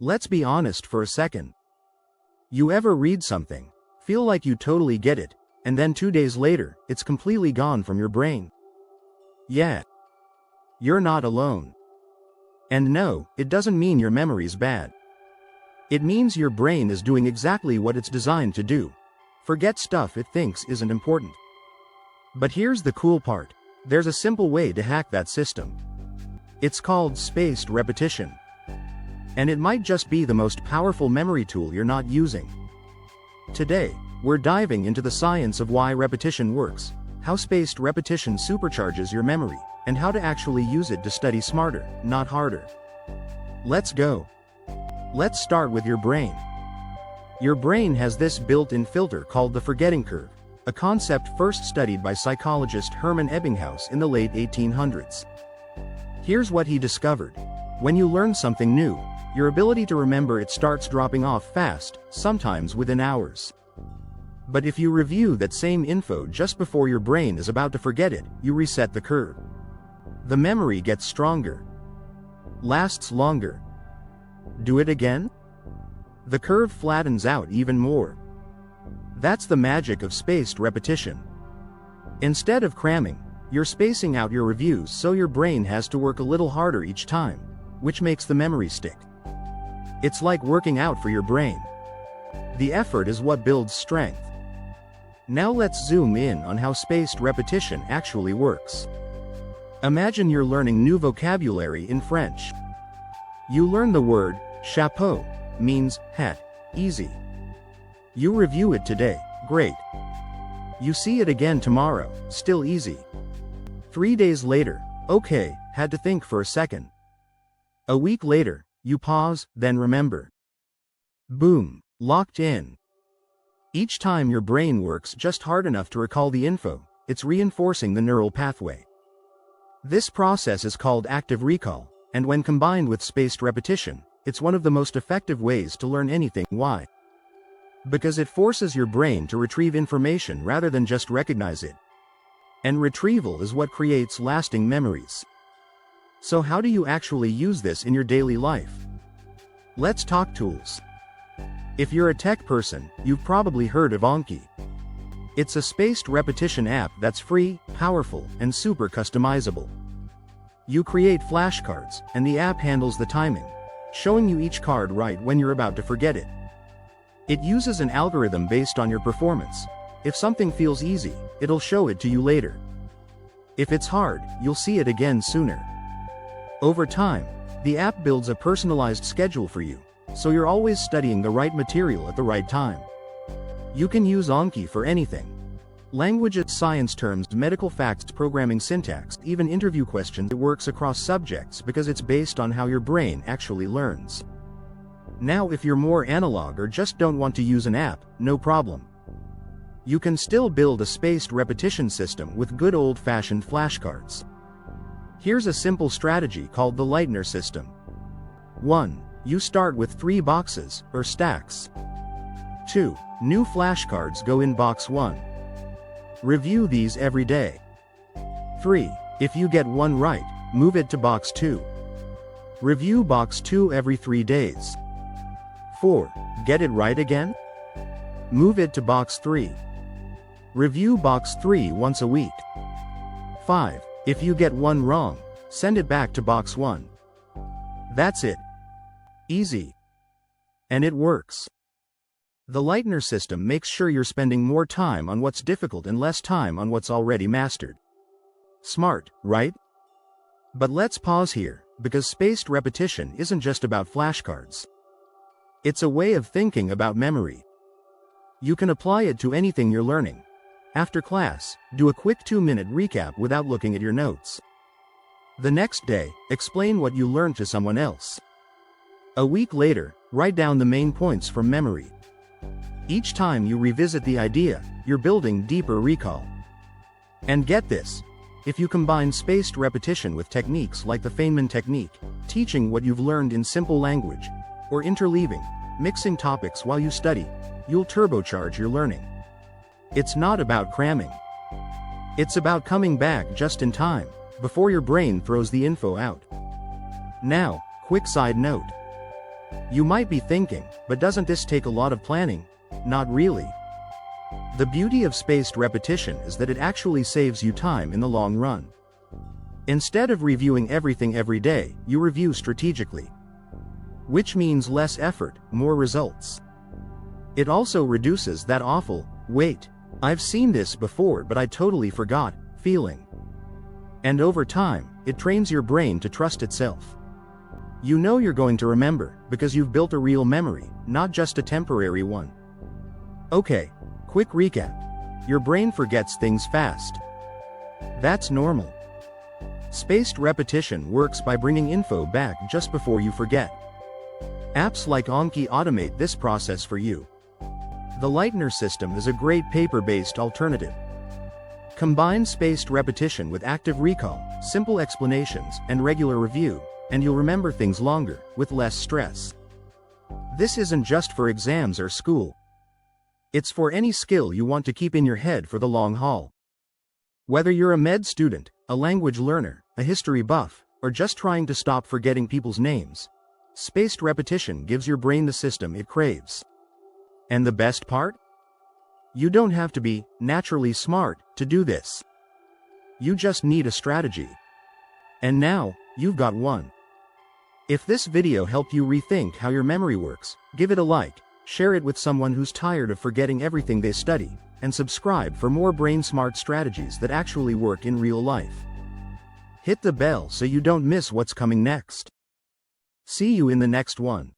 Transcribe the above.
Let's be honest for a second. You ever read something, feel like you totally get it, and then 2 days later, it's completely gone from your brain? Yeah. You're not alone. And no, it doesn't mean your memory's bad. It means your brain is doing exactly what it's designed to do. Forget stuff it thinks isn't important. But here's the cool part. There's a simple way to hack that system. It's called spaced repetition. And it might just be the most powerful memory tool you're not using. Today, we're diving into the science of why repetition works, how spaced repetition supercharges your memory, and how to actually use it to study smarter, not harder. Let's go. Let's start with your brain. Your brain has this built-in filter called the forgetting curve, a concept first studied by psychologist Hermann Ebbinghaus in the late 1800s. Here's what he discovered. When you learn something new, your ability to remember it starts dropping off fast, sometimes within hours. But if you review that same info just before your brain is about to forget it, you reset the curve. The memory gets stronger. Lasts longer. Do it again? The curve flattens out even more. That's the magic of spaced repetition. Instead of cramming, you're spacing out your reviews so your brain has to work a little harder each time, which makes the memory stick. It's like working out for your brain. The effort is what builds strength. Now let's zoom in on how spaced repetition actually works. Imagine you're learning new vocabulary in French. You learn the word chapeau, means hat, easy. You review it today, great. You see it again tomorrow, still easy. 3 days later, okay, had to think for a second. A week later, you pause, then remember. Boom, locked in. Each time your brain works just hard enough to recall the info, it's reinforcing the neural pathway. This process is called active recall, and when combined with spaced repetition, it's one of the most effective ways to learn anything. Why? Because it forces your brain to retrieve information rather than just recognize it. And retrieval is what creates lasting memories. So how do you actually use this in your daily life? Let's talk tools. If you're a tech person, you've probably heard of Anki. It's a spaced repetition app that's free, powerful, and super customizable. You create flashcards, and the app handles the timing, showing you each card right when you're about to forget it. It uses an algorithm based on your performance. If something feels easy, it'll show it to you later. If it's hard, you'll see it again sooner. Over time, the app builds a personalized schedule for you, so you're always studying the right material at the right time. You can use Anki for anything. Languages, science terms, medical facts, programming syntax, even interview questions. It works across subjects because it's based on how your brain actually learns. Now if you're more analog or just don't want to use an app, no problem. You can still build a spaced repetition system with good old-fashioned flashcards. Here's a simple strategy called the Leitner System. 1. You start with 3 boxes, or stacks. 2. New flashcards go in box 1. Review these every day. 3. If you get one right, move it to box 2. Review box 2 every 3 days. 4. Get it right again? Move it to box 3. Review box 3 once a week. 5. If you get one wrong, send it back to box 1. That's it. Easy. And it works. The Leitner system makes sure you're spending more time on what's difficult and less time on what's already mastered. Smart, right? But let's pause here, because spaced repetition isn't just about flashcards. It's a way of thinking about memory. You can apply it to anything you're learning. After class, do a quick 2-minute recap without looking at your notes. The next day, explain what you learned to someone else. A week later, write down the main points from memory. Each time you revisit the idea, you're building deeper recall. And get this, if you combine spaced repetition with techniques like the Feynman Technique, teaching what you've learned in simple language, or interleaving, mixing topics while you study, you'll turbocharge your learning. It's not about cramming. It's about coming back just in time, before your brain throws the info out. Now, quick side note. You might be thinking, but doesn't this take a lot of planning? Not really. The beauty of spaced repetition is that it actually saves you time in the long run. Instead of reviewing everything every day, you review strategically. Which means less effort, more results. It also reduces that awful, "wait, I've seen this before but I totally forgot," feeling. And over time, it trains your brain to trust itself. You know you're going to remember, because you've built a real memory, not just a temporary one. Okay, quick recap. Your brain forgets things fast. That's normal. Spaced repetition works by bringing info back just before you forget. Apps like Anki automate this process for you. The Leitner System is a great paper-based alternative. Combine spaced repetition with active recall, simple explanations, and regular review, and you'll remember things longer, with less stress. This isn't just for exams or school. It's for any skill you want to keep in your head for the long haul. Whether you're a med student, a language learner, a history buff, or just trying to stop forgetting people's names, spaced repetition gives your brain the system it craves. And the best part? You don't have to be naturally smart to do this. You just need a strategy. And now, you've got one. If this video helped you rethink how your memory works, give it a like, share it with someone who's tired of forgetting everything they study, and subscribe for more brain-smart strategies that actually work in real life. Hit the bell so you don't miss what's coming next. See you in the next one.